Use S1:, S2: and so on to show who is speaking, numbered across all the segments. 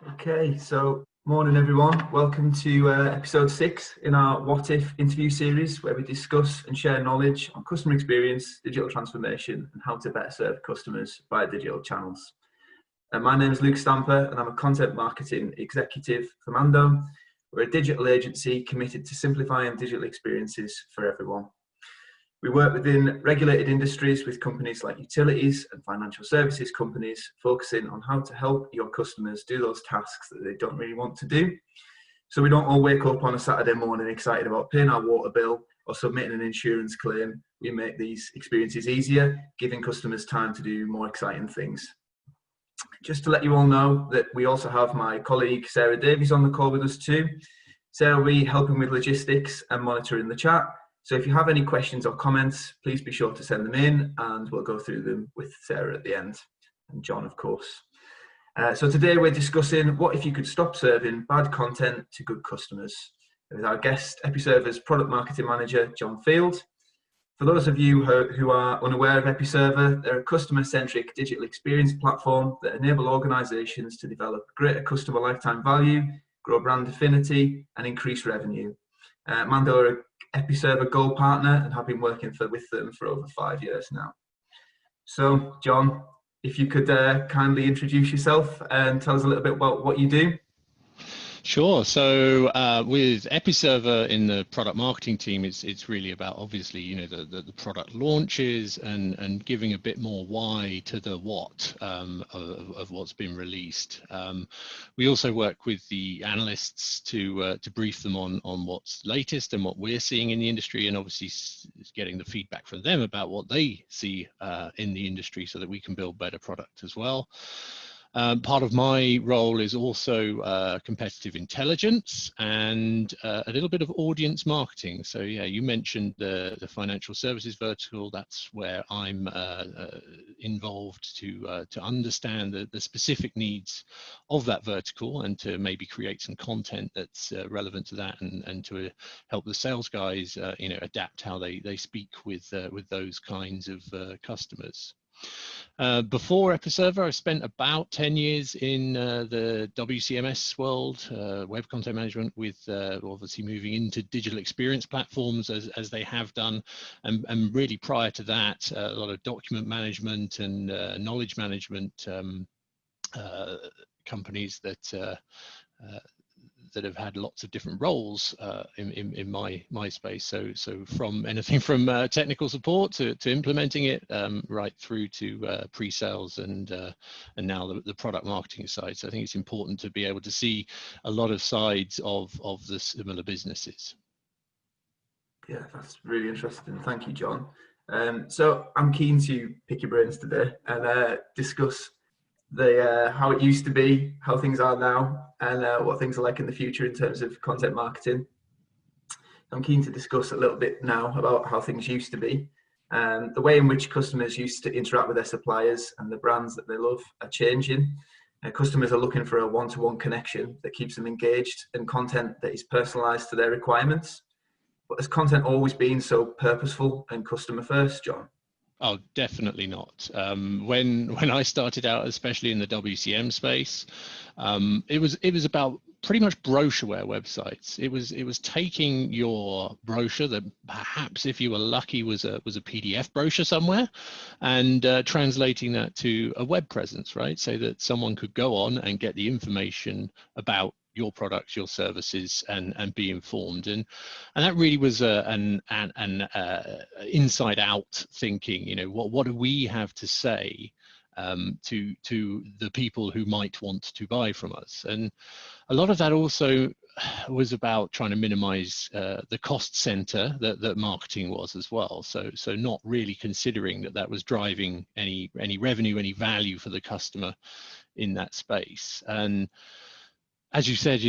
S1: Okay, so morning everyone. Welcome to episode 6 in our What If interview series, where we discuss and share knowledge on customer experience, digital transformation, and how to better serve customers via digital channels. My name is Luke Stamper, and I'm a content marketing executive for Mando. We're a digital agency committed to simplifying digital experiences for everyone. We work within regulated industries with companies like utilities and financial services companies, focusing on how to help your customers do those tasks that they don't really want to do. So we don't all wake up on a Saturday morning excited about paying our water bill or submitting an insurance claim. We make these experiences easier, giving customers time to do more exciting things. Just to let you all know that we also have my colleague Sarah Davies on the call with us too. Sarah will be helping with logistics and monitoring the chat. So if you have any questions or comments, please be sure to send them in and we'll go through them with Sarah at the end, and John, of course. So today we're discussing what if you could stop serving bad content to good customers, with our guest, Episerver's Product Marketing Manager, John Field. For those of you who are unaware of Episerver, they're a customer-centric digital experience platform that enable organizations to develop greater customer lifetime value, grow brand affinity, and increase revenue. Mando are Episerver Gold Partner and have been working with them for over 5 years now. So, John, if you could kindly introduce yourself and tell us a little bit about what you do.
S2: Sure. So with Episerver in the product marketing team, it's really about obviously the product launches and giving a bit more why to the what of what's been released. We also work with the analysts to brief them on what's latest and what we're seeing in the industry, and obviously getting the feedback from them about what they see in the industry, so that we can build better product as well. Part of my role is also competitive intelligence and a little bit of audience marketing. So yeah, you mentioned the financial services vertical. That's where I'm involved to understand the specific needs of that vertical and to maybe create some content that's relevant to that, and to help the sales guys adapt how they speak with those kinds of customers. Before Episerver, I spent about 10 years in the WCMS world, web content management, with obviously moving into digital experience platforms as they have done. And really prior to that, a lot of document management and knowledge management companies that have had lots of different roles in my space. So from anything from technical support to implementing it, right through to pre-sales and now the product marketing side. So I think it's important to be able to see a lot of sides of the similar businesses.
S1: Yeah, that's really interesting. Thank you, John. So I'm keen to pick your brains today and discuss how it used to be, how things are now, and what things are like in the future in terms of content marketing. I'm keen to discuss a little bit now about how things used to be. The way in which customers used to interact with their suppliers and the brands that they love are changing. Customers are looking for a one-to-one connection that keeps them engaged, and content that is personalized to their requirements. But has content always been so purposeful and customer first, John?
S2: Oh, definitely not. When I started out, especially in the WCM space, it was about pretty much brochureware websites. It was taking your brochure that perhaps, if you were lucky, was a PDF brochure somewhere, and translating that to a web presence, right? So that someone could go on and get the information about your products, your services, and be informed, and that really was an inside out thinking. What do we have to say to the people who might want to buy from us? And a lot of that also was about trying to minimize the cost center that marketing was as well. So not really considering that was driving any revenue, any value for the customer in that space. And as you said,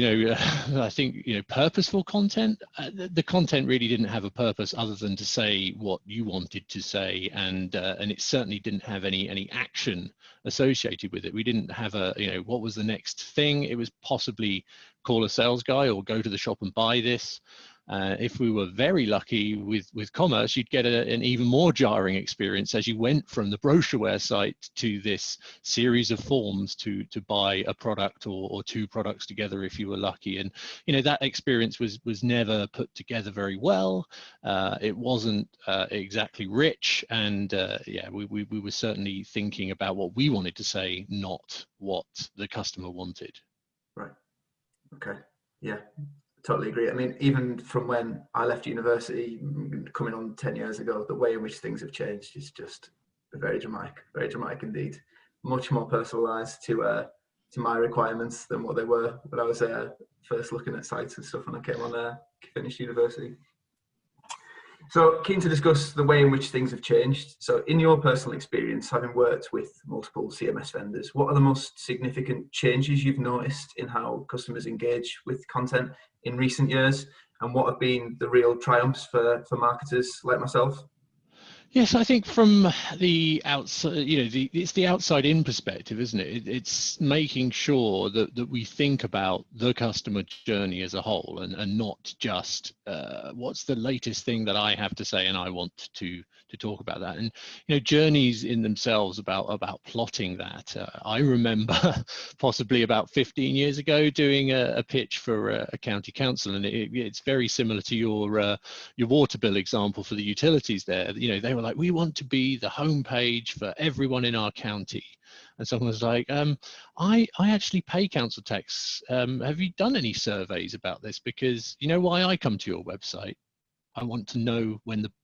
S2: I think, purposeful content, the content really didn't have a purpose other than to say what you wanted to say. And it certainly didn't have any action associated with it. We didn't have what was the next thing. It was possibly call a sales guy or go to the shop and buy this. If we were very lucky with commerce, you'd get an even more jarring experience as you went from the brochureware site to this series of forms to buy a product or two products together if you were lucky. And that experience was never put together very well. It wasn't exactly rich, and we were certainly thinking about what we wanted to say, not what the customer wanted.
S1: Right. Okay. Yeah. Totally agree. I mean, even from when I left university, coming on 10 years ago, the way in which things have changed is just very dramatic indeed. Much more personalised to my requirements than what they were when I was first looking at sites and stuff when I came on finished university. So keen to discuss the way in which things have changed. So in your personal experience, having worked with multiple CMS vendors, what are the most significant changes you've noticed in how customers engage with content in recent years? And what have been the real triumphs for marketers like myself?
S2: Yes, I think from the outside, it's the outside in perspective, isn't it? It's making sure that we think about the customer journey as a whole and not just what's the latest thing that I have to say and I want to talk about that. And journeys in themselves about plotting that. I remember possibly about 15 years ago doing a pitch for a county council, and it's very similar to your water bill example for the utilities there. They were like, we want to be the homepage for everyone in our county. And someone was like, I actually pay council tax. Have you done any surveys about this? Because you know why I come to your website? I want to know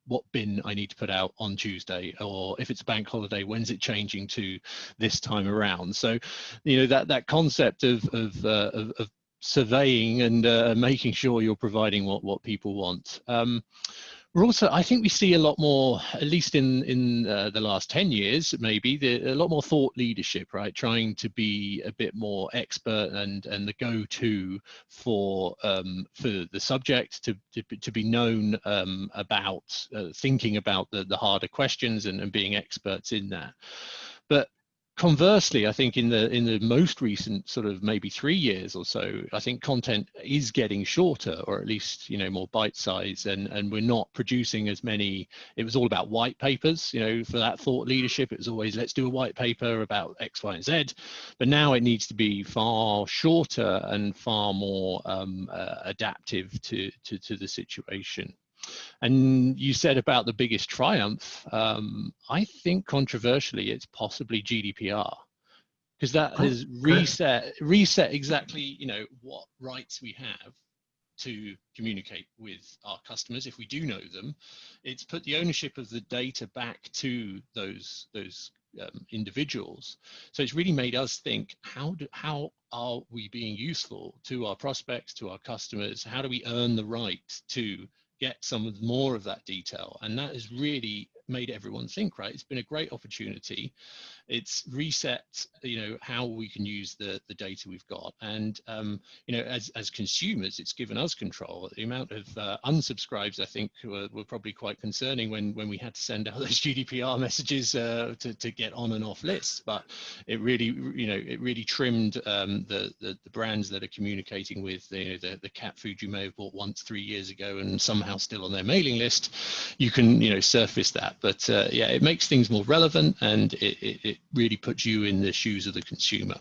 S2: what bin I need to put out on Tuesday, or if it's a bank holiday, when's it changing to this time around? So, that concept of surveying and making sure you're providing what people want. I think we see a lot more, at least in the last 10 years, maybe, a lot more thought leadership, right? Trying to be a bit more expert and the go-to for the subject, to be known about thinking about the harder questions and being experts in that. But conversely, I think in the most recent sort of maybe 3 years or so, I think content is getting shorter, or at least more bite-sized, and we're not producing as many. It was all about white papers, for that thought leadership. It was always, let's do a white paper about X, Y, and Z. But now it needs to be far shorter and far more adaptive to the situation. And you said about the biggest triumph. I think controversially, it's possibly GDPR, because that has reset exactly what rights we have to communicate with our customers if we do know them. It's put the ownership of the data back to those individuals. So it's really made us think, how are we being useful to our prospects, to our customers? How do we earn the right to get some more of that detail? And that has really made everyone think, right? It's been a great opportunity. It's reset, how we can use the data we've got. And, as consumers, it's given us control. The amount of unsubscribes, I think, were probably quite concerning when we had to send out those GDPR messages to get on and off lists. But it really trimmed the brands that are communicating with the cat food you may have bought once 3 years ago and somehow still on their mailing list. You can, surface that. But it makes things more relevant, and it really puts you in the shoes of the consumer.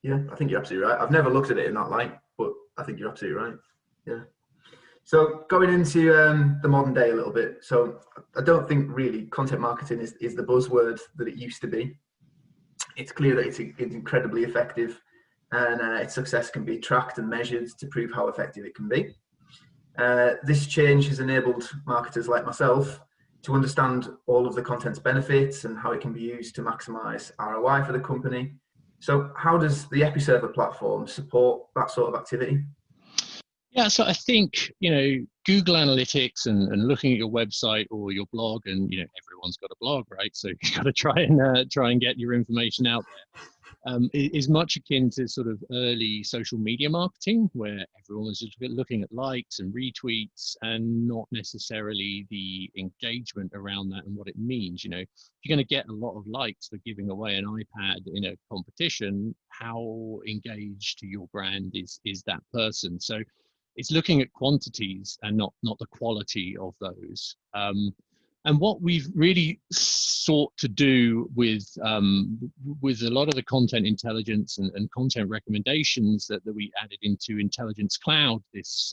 S1: Yeah, I think you're absolutely right. I've never looked at it in that light, but I think you're absolutely right. Yeah. So going into the modern day a little bit. So I don't think really content marketing is the buzzword that it used to be. It's clear that it's incredibly effective, and its success can be tracked and measured to prove how effective it can be. This change has enabled marketers like myself to understand all of the content's benefits and how it can be used to maximize ROI for the company. So how does the Episerver platform support that sort of activity?
S2: Yeah, so I think, Google Analytics and looking at your website or your blog, and, everyone's got a blog, right? So you've got to try and get your information out there. Is much akin to sort of early social media marketing, where everyone was just looking at likes and retweets and not necessarily the engagement around that and what it means. If you're going to get a lot of likes for giving away an iPad in a competition, how engaged to your brand is that person? So it's looking at quantities and not the quality of those. And what we've really sought to do with a lot of the content intelligence and content recommendations that we added into Intelligence Cloud this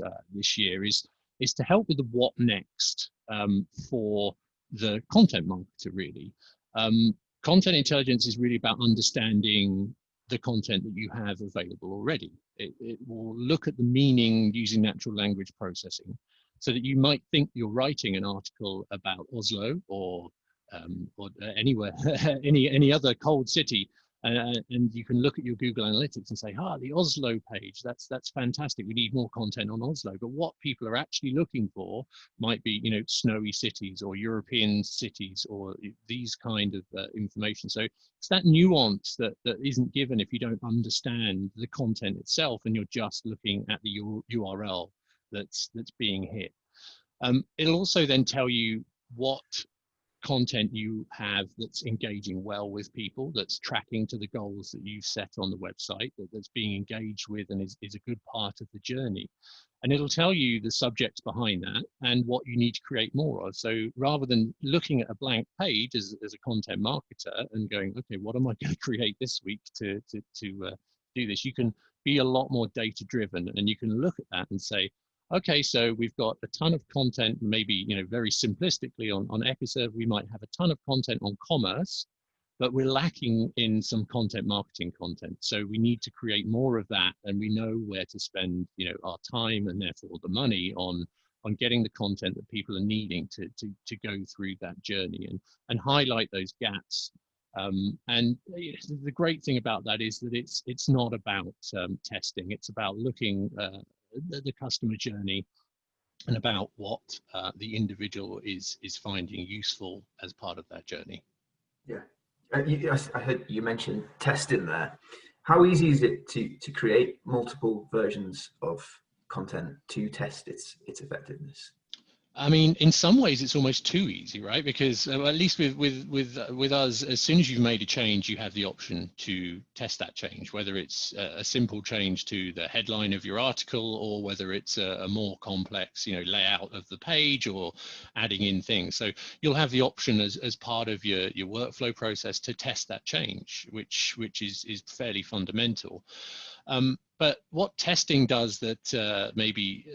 S2: year is to help with the what next for the content marketer, really. Content intelligence is really about understanding the content that you have available already. It will look at the meaning using natural language processing, so that you might think you're writing an article about Oslo or anywhere, any other cold city, and you can look at your Google Analytics and say, the Oslo page, that's fantastic. We need more content on Oslo. But what people are actually looking for might be, snowy cities or European cities or these kind of information. So it's that nuance that isn't given if you don't understand the content itself and you're just looking at the URL that's being hit. It'll also then tell you what content you have that's engaging well with people, that's tracking to the goals that you've set on the website, that's being engaged with and is a good part of the journey. And it'll tell you the subjects behind that and what you need to create more of. So rather than looking at a blank page as a content marketer and going, okay, what am I going to create this week to do this? You can be a lot more data driven, and you can look at that and say, okay, so we've got a ton of content, maybe, very simplistically on Episerver, we might have a ton of content on commerce, but we're lacking in some content marketing content. So we need to create more of that, and we know where to spend, our time and therefore the money on getting the content that people are needing to go through that journey and highlight those gaps. And the great thing about that is that it's not about testing. It's about looking the customer journey and about what the individual is finding useful as part of that journey.
S1: Yeah, I heard you mention testing there. How easy is it to create multiple versions of content to test its effectiveness?
S2: I mean, in some ways, it's almost too easy, right? Because at least with us, as soon as you've made a change, you have the option to test that change, whether it's a simple change to the headline of your article, or whether it's a more complex, layout of the page, or adding in things. So you'll have the option as part of your workflow process to test that change, which is fairly fundamental. But what testing does that maybe,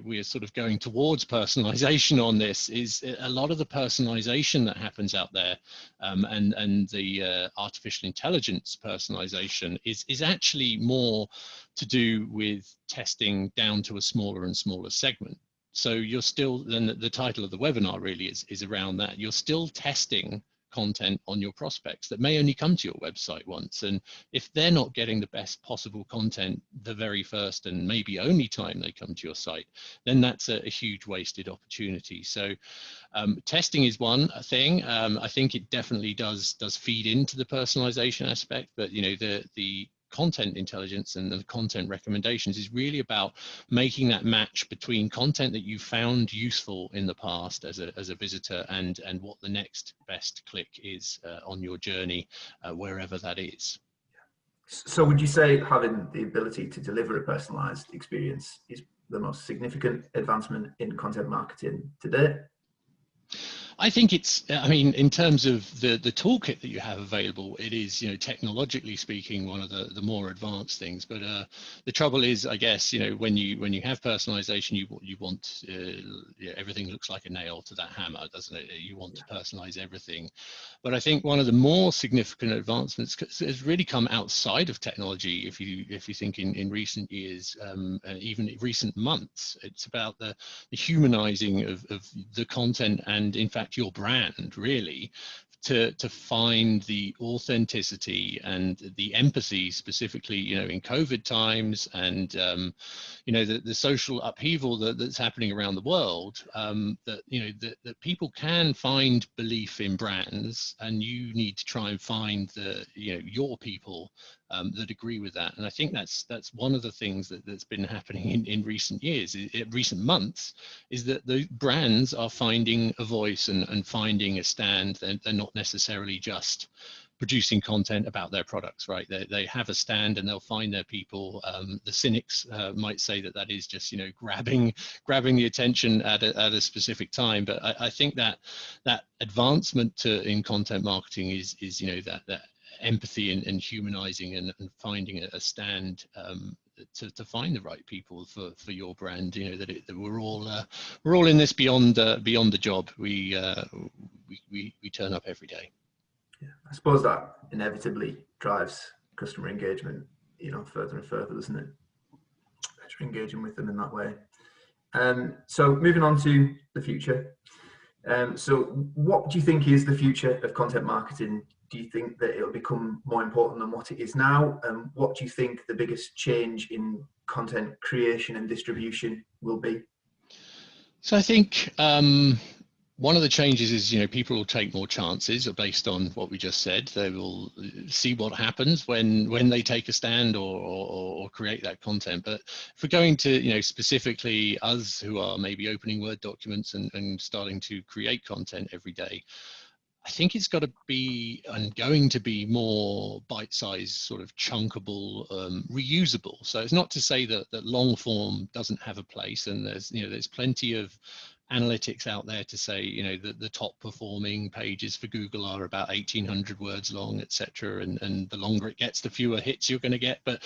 S2: we're sort of going towards personalization on this is a lot of the personalization that happens out there, and the artificial intelligence personalization is actually more to do with testing down to a smaller and smaller segment. So you're still, then the title of the webinar really is around that. You're still testing content on your prospects that may only come to your website once, and if they're not getting the best possible content the very first and maybe only time they come to your site, then that's a huge wasted opportunity. So testing is one thing. I think it definitely does feed into the personalization aspect, but the content intelligence and the content recommendations is really about making that match between content that you found useful in the past as a visitor and what the next best click is on your journey, wherever that is.
S1: So would you say having the ability to deliver a personalized experience is the most significant advancement in content marketing today?
S2: I think it's, I mean, in terms of the toolkit that you have available, it is, technologically speaking, one of the more advanced things. But the trouble is, I guess, when you have personalization, you want everything looks like a nail to that hammer, doesn't it? You want to personalize everything. But I think one of the more significant advancements has really come outside of technology. If you think in recent years, even recent months, it's about the humanizing of the content and, in fact, your brand, really, to find the authenticity and the empathy, specifically, in COVID times, and the social upheaval that's happening around the world. That people can find belief in brands, and you need to try and find your people that agree with that. And I think that's one of the things that's been happening in recent years, recent months, is that the brands are finding a voice and finding a stand. They're not necessarily just producing content about their products, right? They have a stand and they'll find their people. The cynics might say that is just, grabbing the attention at a specific time. But I think that advancement in content marketing is that empathy and humanizing and finding a stand to find the right people for your brand. That we're all in this beyond the job. We turn up every day.
S1: Yeah, I suppose that inevitably drives customer engagement, further and further, doesn't it? Better engaging with them in that way. So moving on to the future. So what do you think is the future of content marketing? Do you think that it'll become more important than what it is now? And what do you think the biggest change in content creation and distribution will be?
S2: So I think one of the changes is, people will take more chances based on what we just said. They will see what happens when they take a stand or create that content. But if we're going to, specifically us who are maybe opening Word documents and starting to create content every day, I think it's got to be and going to be more bite-sized, sort of chunkable, reusable. So it's not to say that long form doesn't have a place, and there's plenty of analytics out there to say, the top performing pages for Google are about 1,800 words long, etc. And the longer it gets, the fewer hits you're going to get. But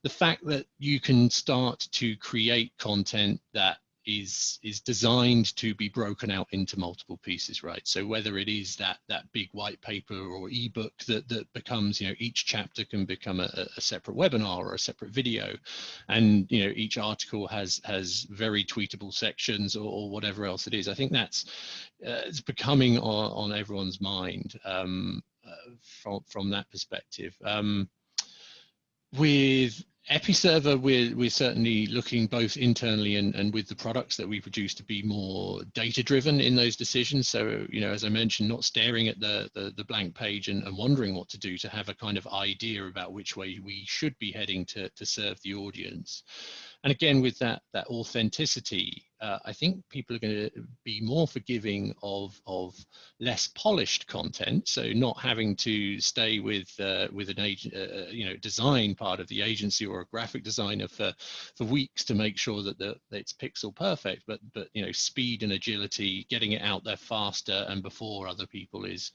S2: the fact that you can start to create content that is designed to be broken out into multiple pieces, right? So whether it is that big white paper or ebook that becomes, each chapter can become a separate webinar or a separate video, and each article has very tweetable sections or whatever else it is. I think that's it's becoming on everyone's mind from that perspective. With Episerver, we're certainly looking both internally and with the products that we produce to be more data driven in those decisions. So, as I mentioned, not staring at the blank page and wondering what to do, to have a kind of idea about which way we should be heading to serve the audience. And again, with that authenticity, I think people are going to be more forgiving of less polished content. So not having to stay with an agent, design part of the agency or a graphic designer for weeks to make sure that it's pixel perfect, but speed and agility, getting it out there faster and before other people is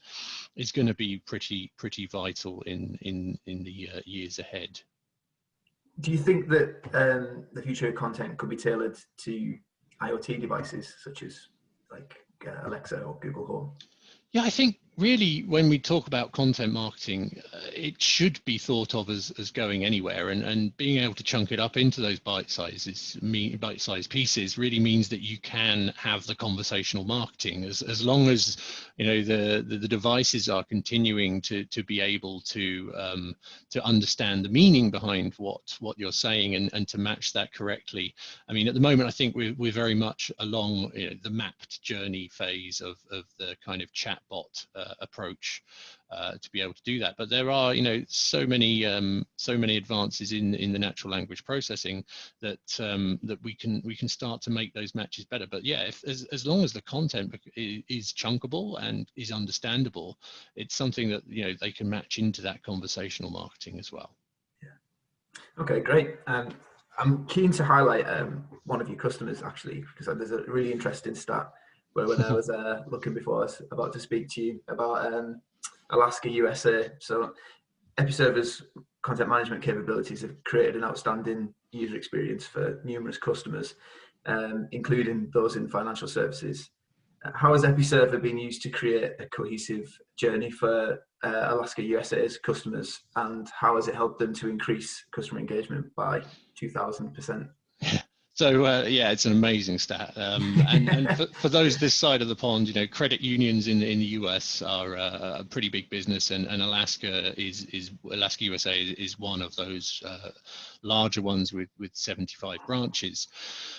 S2: going to be pretty vital in the years ahead.
S1: Do you think that the future of content could be tailored to IoT devices such as like Alexa or Google Home?
S2: Yeah, I think really when we talk about content marketing, it should be thought of as going anywhere, and being able to chunk it up into those bite-sized pieces really means that you can have the conversational marketing as long as the devices are continuing to be able to understand the meaning behind what you're saying and to match that correctly. I mean, at the moment, I think we're very much along the mapped journey phase of the kind of chatbot approach to be able to do that. But there are so many advances in the natural language processing that we can start to make those matches better. But yeah, as long as the content is chunkable and is understandable, it's something that they can match into that conversational marketing as well.
S1: Yeah. Okay, great. I'm keen to highlight one of your customers actually, because there's a really interesting stat where when I was looking before I was about to speak to you about Alaska, USA. So Episerver's content management capabilities have created an outstanding user experience for numerous customers, including those in financial services. How has Episerver been used to create a cohesive journey for Alaska, USA's customers, and how has it helped them to increase customer engagement by 2,000%?
S2: So yeah, it's an amazing stat, and for those this side of the pond, credit unions in the US are a pretty big business, and Alaska USA is one of those larger ones with 75 branches.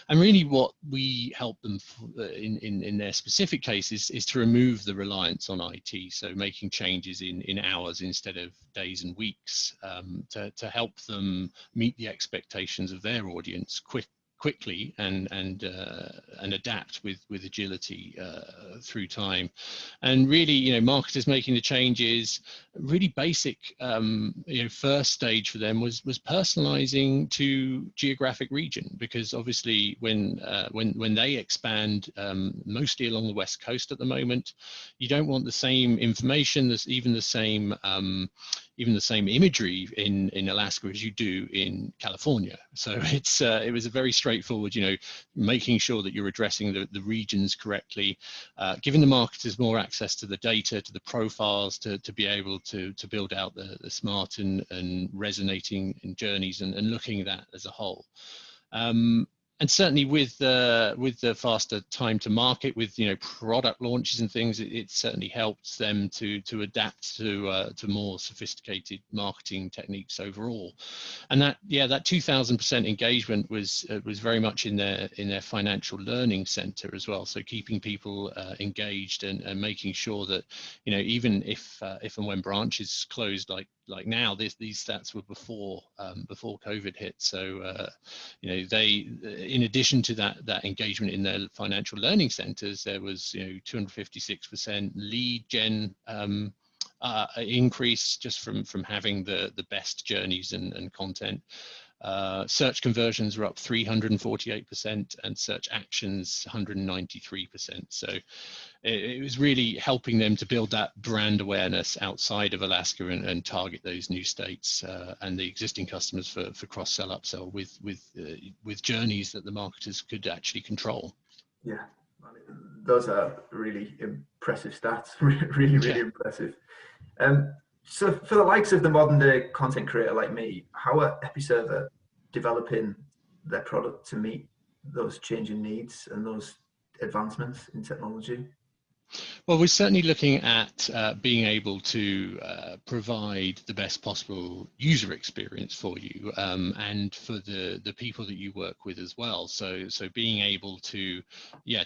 S2: And really, what we help them in their specific case is to remove the reliance on IT, so making changes in hours instead of days and weeks, to help them meet the expectations of their audience quickly and adapt with agility through time. And really, marketers making the changes, really basic, first stage for them was personalizing to geographic region, because obviously when they expand, mostly along the West Coast at the moment, you don't want the same information, even the same imagery in Alaska as you do in California. So it was a very straightforward, making sure that you're addressing the regions correctly, giving the marketers more access to the data, to the profiles, to be able to build out the smart and resonating journeys and looking at that as a whole. And certainly with the faster time to market, with product launches and things, it certainly helps them to adapt to more sophisticated marketing techniques overall. And that 2,000% engagement was very much in their financial learning center as well. So keeping people engaged and making sure that even if and when branches closed like now, these stats were before COVID hit. So they, in addition to that engagement in their financial learning centers, there was 256% lead gen increase just from having the best journeys and content. Search conversions were up 348% and search actions 193%. So it was really helping them to build that brand awareness outside of Alaska and target those new states and the existing customers for cross-sell, upsell with journeys that the marketers could actually control.
S1: Yeah, those are really impressive stats. Really impressive. So for the likes of the modern day content creator like me, how are Episerver developing their product to meet those changing needs and those advancements in technology?
S2: Well, we're certainly looking at being able to provide the best possible user experience for you and for the people that you work with as well. So being able to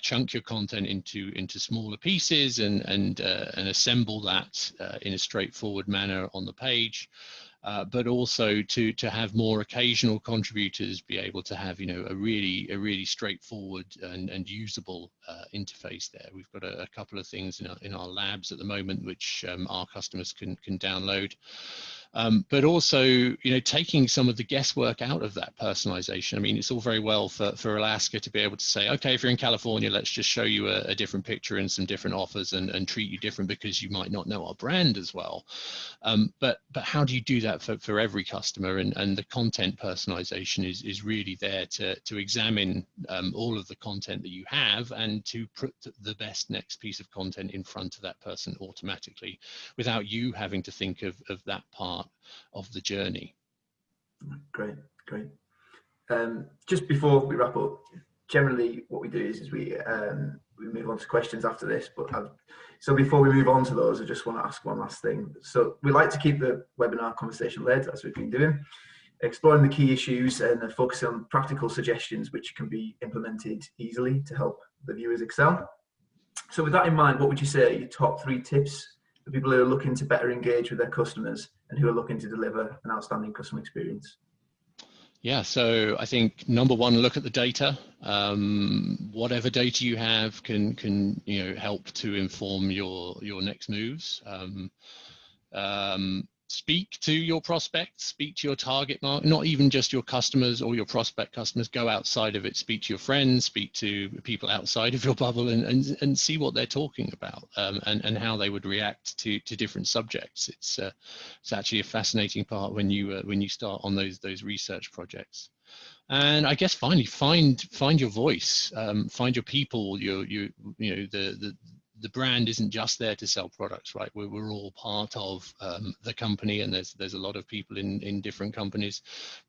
S2: chunk your content into smaller pieces and assemble that in a straightforward manner on the page. But also to have more occasional contributors be able to have a really straightforward and usable interface there. We've got a couple of things in our labs at the moment which our customers can download. But also, taking some of the guesswork out of that personalization. I mean, it's all very well for Alaska to be able to say, okay, if you're in California, let's just show you a different picture and some different offers and treat you different because you might not know our brand as well. But how do you do that for every customer? And the content personalization is really there to examine all of the content that you have and to put the best next piece of content in front of that person automatically without you having to think of that part of the journey.
S1: Great. Just before we wrap up, generally what we do is we move on to questions after this, but so before we move on to those, I just want to ask one last thing. So we like to keep the webinar conversation led, as we've been doing, exploring the key issues and focusing on practical suggestions which can be implemented easily to help the viewers excel. So with that in mind, what would you say are your top 3 tips for people who are looking to better engage with their customers and who are looking to deliver an outstanding customer experience?
S2: Yeah, so I think number one, look at the data. Whatever data you have can help to inform your next moves. Speak to your prospects, speak to your target market, not even just your customers or your prospect customers. Go outside of it, speak to your friends, speak to people outside of your bubble, and see what they're talking about and how they would react to different subjects. It's actually a fascinating part when you start on those research projects. And I guess finally, find your voice, find your people. The brand isn't just there to sell products, right? We're all part of the company, and there's a lot of people in different companies,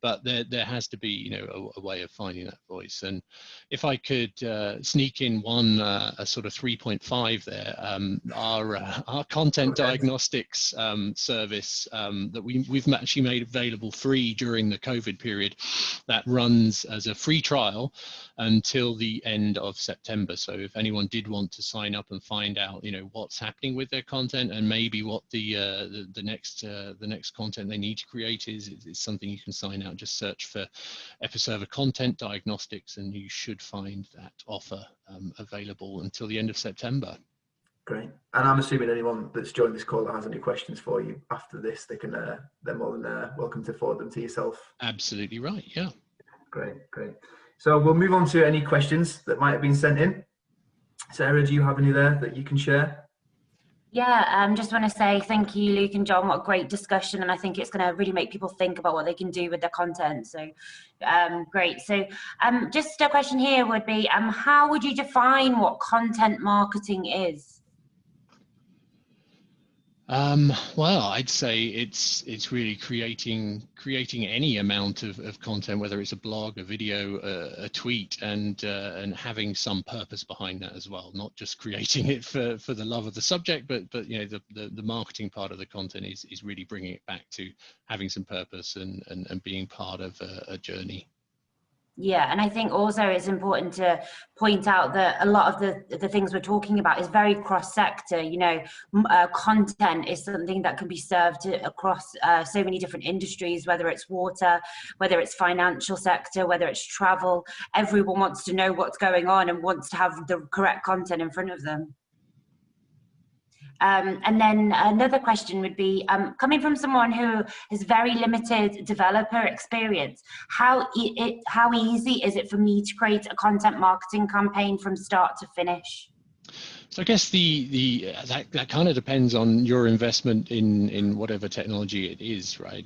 S2: but there has to be a way of finding that voice. And if I could sneak in one a sort of 3.5 there, our content diagnostics service that we've actually made available free during the COVID period, that runs as a free trial until the end of September. So if anyone did want to sign up and find find out, what's happening with their content, and maybe what the next content they need to create is something you can sign out. Just search for Episerver Content Diagnostics, and you should find that offer available until the end of September.
S1: Great. And I'm assuming anyone that's joined this call that has any questions for you after this, they're more than welcome to forward them to yourself.
S2: Absolutely right. Yeah.
S1: Great. So we'll move on to any questions that might have been sent in. Sarah, do you have any there that you can share?
S3: Yeah, just want to say thank you, Luke and John. What a great discussion, and I think it's going to really make people think about what they can do with their content. So, great. So, just a question here would be, how would you define what content marketing is?
S2: Well, I'd say it's really creating any amount of content, whether it's a blog, a video, a tweet, and having some purpose behind that as well. Not just creating it for the love of the subject, but the marketing part of the content is really bringing it back to having some purpose and being part of a journey.
S3: Yeah, and I think also it's important to point out that a lot of the things we're talking about is very cross-sector. Content is something that can be served across so many different industries, whether it's water, whether it's financial sector, whether it's travel. Everyone wants to know what's going on and wants to have the correct content in front of them. And then another question would be, coming from someone who has very limited developer experience, how easy is it for me to create a content marketing campaign from start to finish?
S2: So I guess that kind of depends on your investment in whatever technology it is, right?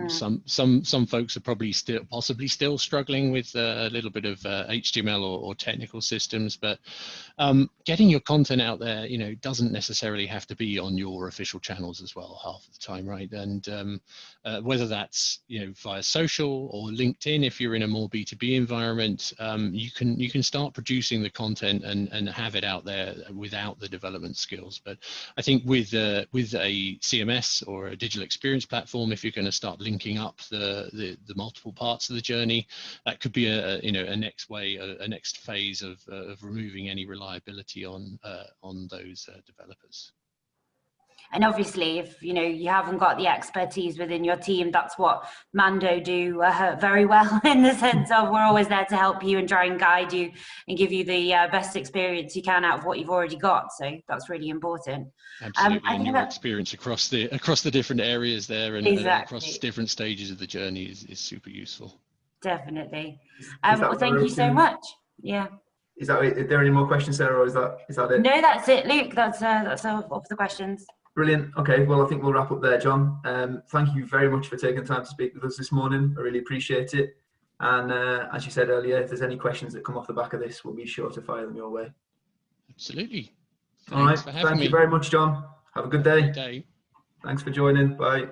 S2: Some folks are probably possibly still struggling with a little bit of HTML or technical systems, but getting your content out there, doesn't necessarily have to be on your official channels as well half the time, right? And whether that's via social or LinkedIn, if you're in a more B2B environment, you can start producing the content and have it out there without the development skills. But I think with a CMS or a digital experience platform, if you're going to start linking up the multiple parts of the journey, that could be a next phase of removing any reliability on those developers.
S3: And obviously, if you haven't got the expertise within your team, that's what Mando do very well, in the sense of we're always there to help you and try and guide you and give you the best experience you can out of what you've already got. So that's really important.
S2: Absolutely, and your experience across the different areas there and across different stages of the journey is super useful.
S3: Definitely. Well, thank you so much. Yeah.
S1: Is there any more questions, Sarah, or is that it?
S3: No, that's it, Luke. That's all of the questions.
S1: Brilliant. Okay, well, I think we'll wrap up there, John. Thank you very much for taking the time to speak with us this morning. I really appreciate it. And as you said earlier, if there's any questions that come off the back of this, we'll be sure to fire them your way.
S2: Absolutely.
S1: All right. Thank you very much, John. Have a good day.
S2: Good day.
S1: Thanks for joining. Bye.